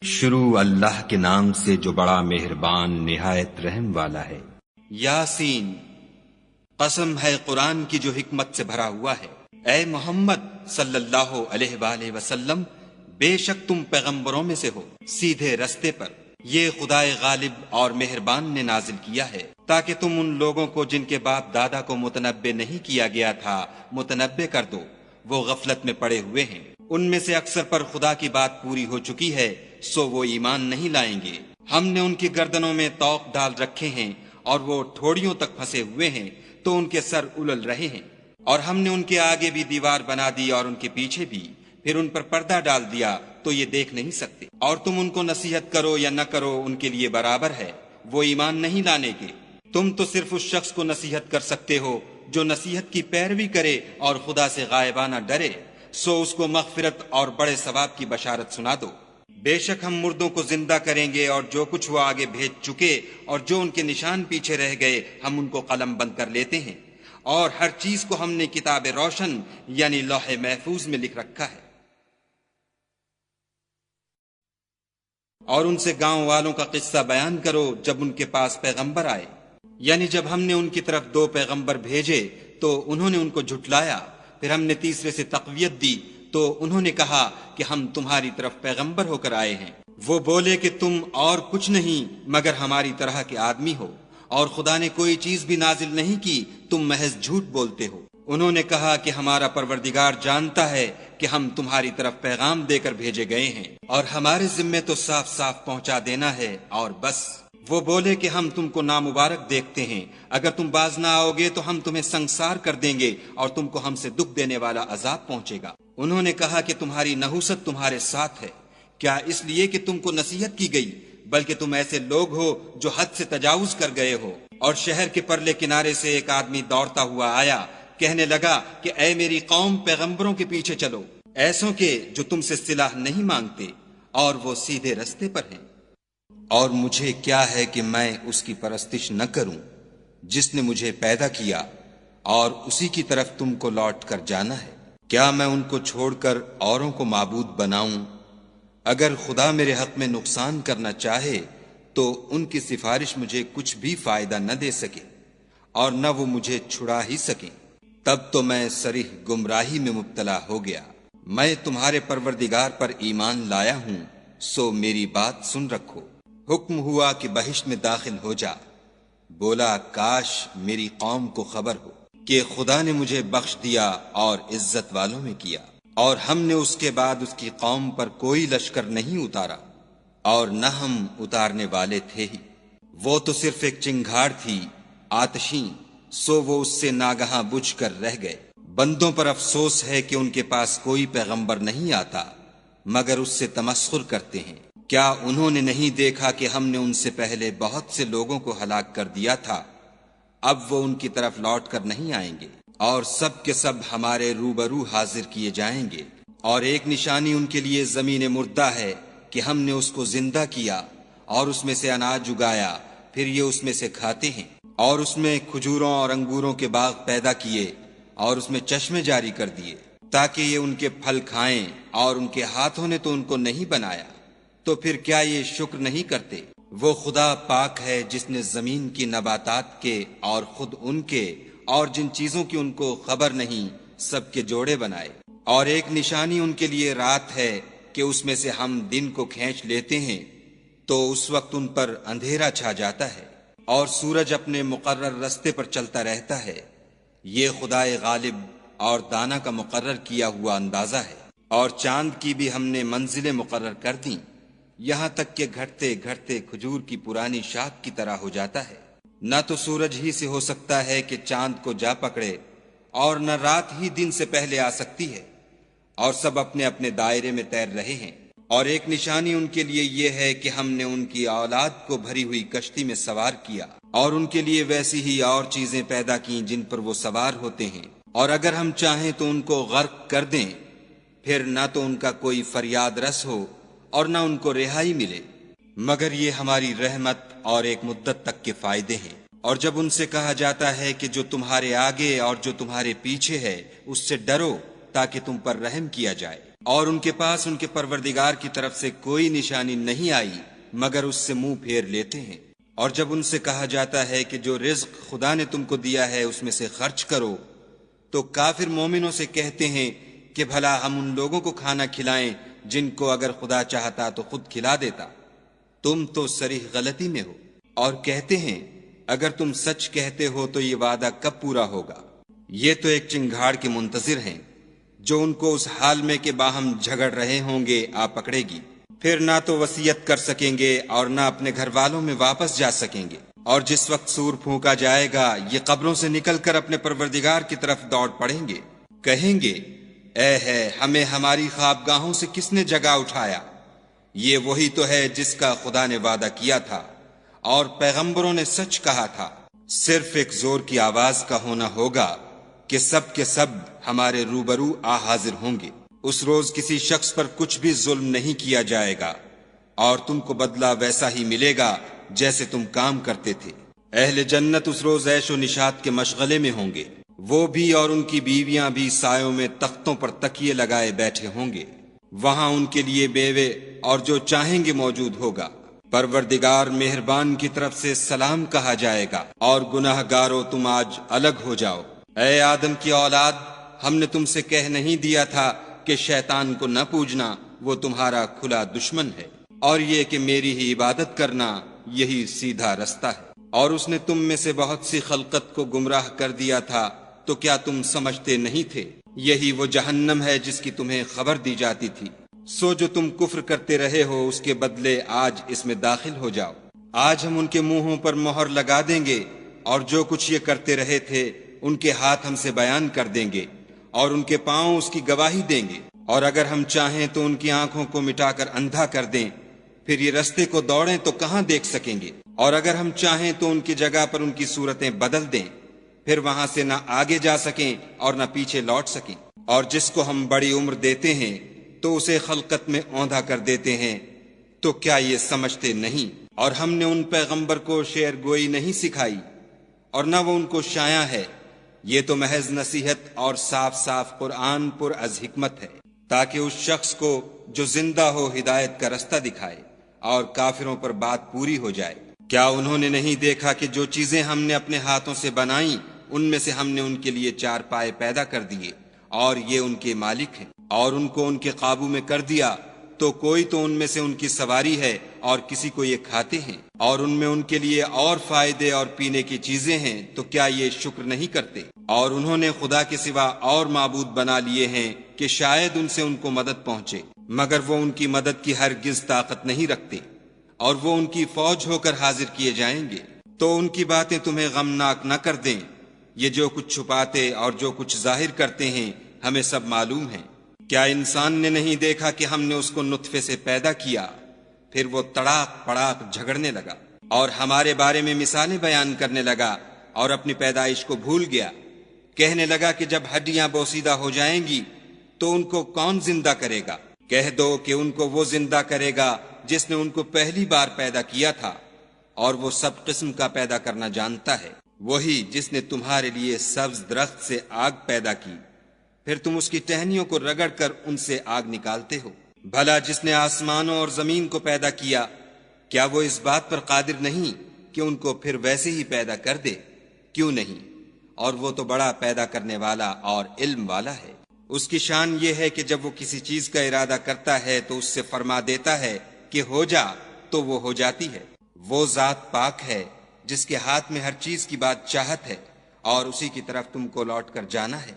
شروع اللہ کے نام سے جو بڑا مہربان نہایت رحم والا ہے۔ یاسین، قسم ہے قرآن کی جو حکمت سے بھرا ہوا ہے۔ اے محمد صلی اللہ علیہ وآلہ وسلم، بے شک تم پیغمبروں میں سے ہو، سیدھے رستے پر۔ یہ خدائے غالب اور مہربان نے نازل کیا ہے تاکہ تم ان لوگوں کو جن کے باپ دادا کو متنبع نہیں کیا گیا تھا متنبع کر دو، وہ غفلت میں پڑے ہوئے ہیں۔ ان میں سے اکثر پر خدا کی بات پوری ہو چکی ہے، سو وہ ایمان نہیں لائیں گے۔ ہم نے ان کی گردنوں میں طوق ڈال رکھے ہیں اور وہ ٹھوڑیوں تک پھنسے ہوئے ہیں تو ان کے سر الل رہے ہیں، اور ہم نے ان کے آگے بھی دیوار بنا دی اور ان کے پیچھے بھی، پھر ان پر پردہ ڈال دیا تو یہ دیکھ نہیں سکتے۔ اور تم ان کو نصیحت کرو یا نہ کرو ان کے لیے برابر ہے، وہ ایمان نہیں لانے کے۔ تم تو صرف اس شخص کو نصیحت کر سکتے ہو جو نصیحت کی پیروی کرے اور خدا سے غائبانہ ڈرے، سو اس کو مغفرت اور بڑے ثواب کی بشارت سنا دو۔ بے شک ہم مردوں کو زندہ کریں گے، اور جو کچھ وہ آگے بھیج چکے اور جو ان کے نشان پیچھے رہ گئے ہم ان کو قلم بند کر لیتے ہیں، اور ہر چیز کو ہم نے کتاب روشن یعنی لوح محفوظ میں لکھ رکھا ہے۔ اور ان سے گاؤں والوں کا قصہ بیان کرو جب ان کے پاس پیغمبر آئے، یعنی جب ہم نے ان کی طرف 2 پیغمبر بھیجے تو انہوں نے ان کو جھٹلایا، پھر ہم نے تیسرے سے تقویت دی تو انہوں نے کہا کہ ہم تمہاری طرف پیغمبر ہو کر آئے ہیں۔ وہ بولے کہ تم اور کچھ نہیں مگر ہماری طرح کے آدمی ہو، اور خدا نے کوئی چیز بھی نازل نہیں کی، تم محض جھوٹ بولتے ہو۔ انہوں نے کہا کہ ہمارا پروردگار جانتا ہے کہ ہم تمہاری طرف پیغام دے کر بھیجے گئے ہیں، اور ہمارے ذمے تو صاف صاف پہنچا دینا ہے اور بس۔ وہ بولے کہ ہم تم کو نامبارک دیکھتے ہیں، اگر تم باز نہ آؤ گے تو ہم تمہیں سنگسار کر دیں گے اور تم کو ہم سے دکھ دینے والا عذاب پہنچے گا۔ انہوں نے کہا کہ تمہاری نحوست تمہارے ساتھ ہے، کیا اس لیے کہ تم کو نصیحت کی گئی، بلکہ تم ایسے لوگ ہو جو حد سے تجاوز کر گئے ہو۔ اور شہر کے پرلے کنارے سے ایک آدمی دوڑتا ہوا آیا، کہنے لگا کہ اے میری قوم، پیغمبروں کے پیچھے چلو، ایسوں کے جو تم سے صلاح نہیں مانگتے اور وہ سیدھے رستے پر ہیں۔ اور مجھے کیا ہے کہ میں اس کی پرستش نہ کروں جس نے مجھے پیدا کیا، اور اسی کی طرف تم کو لوٹ کر جانا ہے۔ کیا میں ان کو چھوڑ کر اوروں کو معبود بناؤں؟ اگر خدا میرے حق میں نقصان کرنا چاہے تو ان کی سفارش مجھے کچھ بھی فائدہ نہ دے سکے، اور نہ وہ مجھے چھڑا ہی سکیں۔ تب تو میں صریح گمراہی میں مبتلا ہو گیا۔ میں تمہارے پروردگار پر ایمان لایا ہوں، سو میری بات سن رکھو۔ حکم ہوا کہ بہشت میں داخل ہو جا۔ بولا کاش میری قوم کو خبر ہو کہ خدا نے مجھے بخش دیا اور عزت والوں میں کیا، اور ہم نے اس کے بعد اس کی قوم پر کوئی لشکر نہیں اتارا، اور نہ ہم اتارنے والے تھے ہی۔ وہ تو صرف ایک چنگھاڑ تھی آتشیں، سو وہ اس سے ناگہاں بجھ کر رہ گئے۔ بندوں پر افسوس ہے کہ ان کے پاس کوئی پیغمبر نہیں آتا مگر اس سے تمسخر کرتے ہیں۔ کیا انہوں نے نہیں دیکھا کہ ہم نے ان سے پہلے بہت سے لوگوں کو ہلاک کر دیا تھا؟ اب وہ ان کی طرف لوٹ کر نہیں آئیں گے، اور سب کے سب ہمارے روبرو حاضر کیے جائیں گے۔ اور ایک نشانی ان کے لیے زمین مردہ ہے کہ ہم نے اس کو زندہ کیا اور اس میں سے اناج اگایا، پھر یہ اس میں سے کھاتے ہیں، اور اس میں کھجوروں اور انگوروں کے باغ پیدا کیے اور اس میں چشمے جاری کر دیے تاکہ یہ ان کے پھل کھائیں، اور ان کے ہاتھوں نے تو ان کو نہیں بنایا، تو پھر کیا یہ شکر نہیں کرتے؟ وہ خدا پاک ہے جس نے زمین کی نباتات کے اور خود ان کے اور جن چیزوں کی ان کو خبر نہیں سب کے جوڑے بنائے۔ اور ایک نشانی ان کے لیے رات ہے کہ اس میں سے ہم دن کو کھینچ لیتے ہیں تو اس وقت ان پر اندھیرا چھا جاتا ہے، اور سورج اپنے مقرر رستے پر چلتا رہتا ہے۔ یہ خدائے غالب اور دانا کا مقرر کیا ہوا اندازہ ہے۔ اور چاند کی بھی ہم نے منزلیں مقرر کر دیں، یہاں تک کہ گھٹتے گھٹتے کھجور کی پرانی شاخ کی طرح ہو جاتا ہے۔ نہ تو سورج ہی سے ہو سکتا ہے کہ چاند کو جا پکڑے، اور نہ رات ہی دن سے پہلے آ سکتی ہے، اور سب اپنے اپنے دائرے میں تیر رہے ہیں۔ اور ایک نشانی ان کے لیے یہ ہے کہ ہم نے ان کی اولاد کو بھری ہوئی کشتی میں سوار کیا، اور ان کے لیے ویسی ہی اور چیزیں پیدا کیں جن پر وہ سوار ہوتے ہیں، اور اگر ہم چاہیں تو ان کو غرق کر دیں، پھر نہ تو ان کا کوئی فریاد رس ہو اور نہ ان کو رہائی ملے، مگر یہ ہماری رحمت اور ایک مدت تک کے فائدے ہیں۔ اور جب ان سے کہا جاتا ہے کہ جو تمہارے آگے اور جو تمہارے پیچھے ہے اس سے ڈرو تاکہ تم پر رحم کیا جائے، اور ان کے پاس ان کے پروردگار کی طرف سے کوئی نشانی نہیں آئی مگر اس سے منہ پھیر لیتے ہیں۔ اور جب ان سے کہا جاتا ہے کہ جو رزق خدا نے تم کو دیا ہے اس میں سے خرچ کرو، تو کافر مومنوں سے کہتے ہیں کہ بھلا ہم ان لوگوں کو کھانا کھلائیں جن کو اگر خدا چاہتا تو خود کھلا دیتا، تم تو صریح غلطی میں ہو۔ اور کہتے ہیں اگر تم سچ کہتے ہو تو یہ وعدہ کب پورا ہوگا؟ یہ تو ایک چنگھاڑ کے منتظر ہیں جو ان کو اس حال میں کہ باہم جھگڑ رہے ہوں گے آ پکڑے گی، پھر نہ تو وصیت کر سکیں گے اور نہ اپنے گھر والوں میں واپس جا سکیں گے۔ اور جس وقت سور پھونکا جائے گا یہ قبروں سے نکل کر اپنے پروردگار کی طرف دوڑ پڑیں گے، کہیں گے اے ہے ہمیں ہماری خوابگاہوں سے کس نے جگا اٹھایا؟ یہ وہی تو ہے جس کا خدا نے وعدہ کیا تھا اور پیغمبروں نے سچ کہا تھا۔ صرف ایک زور کی آواز کا ہونا ہوگا کہ سب کے سب ہمارے روبرو آ حاضر ہوں گے۔ اس روز کسی شخص پر کچھ بھی ظلم نہیں کیا جائے گا اور تم کو بدلہ ویسا ہی ملے گا جیسے تم کام کرتے تھے۔ اہل جنت اس روز عیش و نشاط کے مشغلے میں ہوں گے، وہ بھی اور ان کی بیویاں بھی سایوں میں تختوں پر تکیے لگائے بیٹھے ہوں گے، وہاں ان کے لیے بیوے اور جو چاہیں گے موجود ہوگا۔ پروردگار مہربان کی طرف سے سلام کہا جائے گا اور گناہ گارو تم آج الگ ہو جاؤ۔ اے آدم کی اولاد، ہم نے تم سے کہہ نہیں دیا تھا کہ شیطان کو نہ پوجنا، وہ تمہارا کھلا دشمن ہے، اور یہ کہ میری ہی عبادت کرنا یہی سیدھا رستہ ہے۔ اور اس نے تم میں سے بہت سی خلقت کو گمراہ کر دیا تھا، تو کیا تم سمجھتے نہیں تھے؟ یہی وہ جہنم ہے جس کی تمہیں خبر دی جاتی تھی۔ سو جو تم کفر کرتے رہے ہو اس کے بدلے آج اس میں داخل ہو جاؤ۔ آج ہم ان کے منہوں پر مہر لگا دیں گے اور جو کچھ یہ کرتے رہے تھے ان کے ہاتھ ہم سے بیان کر دیں گے اور ان کے پاؤں اس کی گواہی دیں گے۔ اور اگر ہم چاہیں تو ان کی آنکھوں کو مٹا کر اندھا کر دیں، پھر یہ رستے کو دوڑیں تو کہاں دیکھ سکیں گے۔ اور اگر ہم چاہیں تو ان کی جگہ پر ان کی صورتیں بدل دیں، پھر وہاں سے نہ آگے جا سکیں اور نہ پیچھے لوٹ سکیں۔ اور جس کو ہم بڑی عمر دیتے ہیں تو اسے خلقت میں اوندھا کر دیتے ہیں، تو کیا یہ سمجھتے نہیں؟ اور ہم نے ان پیغمبر کو شعر گوئی نہیں سکھائی اور نہ وہ ان کو شایع ہے، یہ تو محض نصیحت اور صاف صاف قرآن پر از حکمت ہے، تاکہ اس شخص کو جو زندہ ہو ہدایت کا رستہ دکھائے اور کافروں پر بات پوری ہو جائے۔ کیا انہوں نے نہیں دیکھا کہ جو چیزیں ہم نے اپنے ہاتھوں سے بنائیں ان میں سے ہم نے ان کے لیے چار پائے پیدا کر دیے اور یہ ان کے مالک ہیں، اور ان کو ان کے قابو میں کر دیا تو کوئی تو ان میں سے ان کی سواری ہے اور کسی کو یہ کھاتے ہیں، اور ان میں ان کے لیے اور فائدے اور پینے کی چیزیں ہیں، تو کیا یہ شکر نہیں کرتے؟ اور انہوں نے خدا کے سوا اور معبود بنا لیے ہیں کہ شاید ان سے ان کو مدد پہنچے، مگر وہ ان کی مدد کی ہرگز طاقت نہیں رکھتے، اور وہ ان کی فوج ہو کر حاضر کیے جائیں گے۔ تو ان کی باتیں تمہیں غمناک نہ کر دیں، یہ جو کچھ چھپاتے اور جو کچھ ظاہر کرتے ہیں ہمیں سب معلوم ہے۔ کیا انسان نے نہیں دیکھا کہ ہم نے اس کو نطفے سے پیدا کیا، پھر وہ تڑاک پڑاک جھگڑنے لگا اور ہمارے بارے میں مثالیں بیان کرنے لگا اور اپنی پیدائش کو بھول گیا، کہنے لگا کہ جب ہڈیاں بوسیدہ ہو جائیں گی تو ان کو کون زندہ کرے گا؟ کہہ دو کہ ان کو وہ زندہ کرے گا جس نے ان کو پہلی بار پیدا کیا تھا، اور وہ سب قسم کا پیدا کرنا جانتا ہے، وہی جس نے تمہارے لیے سبز درخت سے آگ پیدا کی، پھر تم اس کی ٹہنیوں کو رگڑ کر ان سے آگ نکالتے ہو۔ بھلا جس نے آسمانوں اور زمین کو پیدا کیا، کیا وہ اس بات پر قادر نہیں کہ ان کو پھر ویسے ہی پیدا کر دے؟ کیوں نہیں؟ اور وہ تو بڑا پیدا کرنے والا اور علم والا ہے۔ اس کی شان یہ ہے کہ جب وہ کسی چیز کا ارادہ کرتا ہے تو اس سے فرما دیتا ہے کہ ہو جا، تو وہ ہو جاتی ہے۔ وہ ذات پاک ہے جس کے ہاتھ میں ہر چیز کی بات چاہت ہے، اور اسی کی طرف تم کو لوٹ کر جانا ہے۔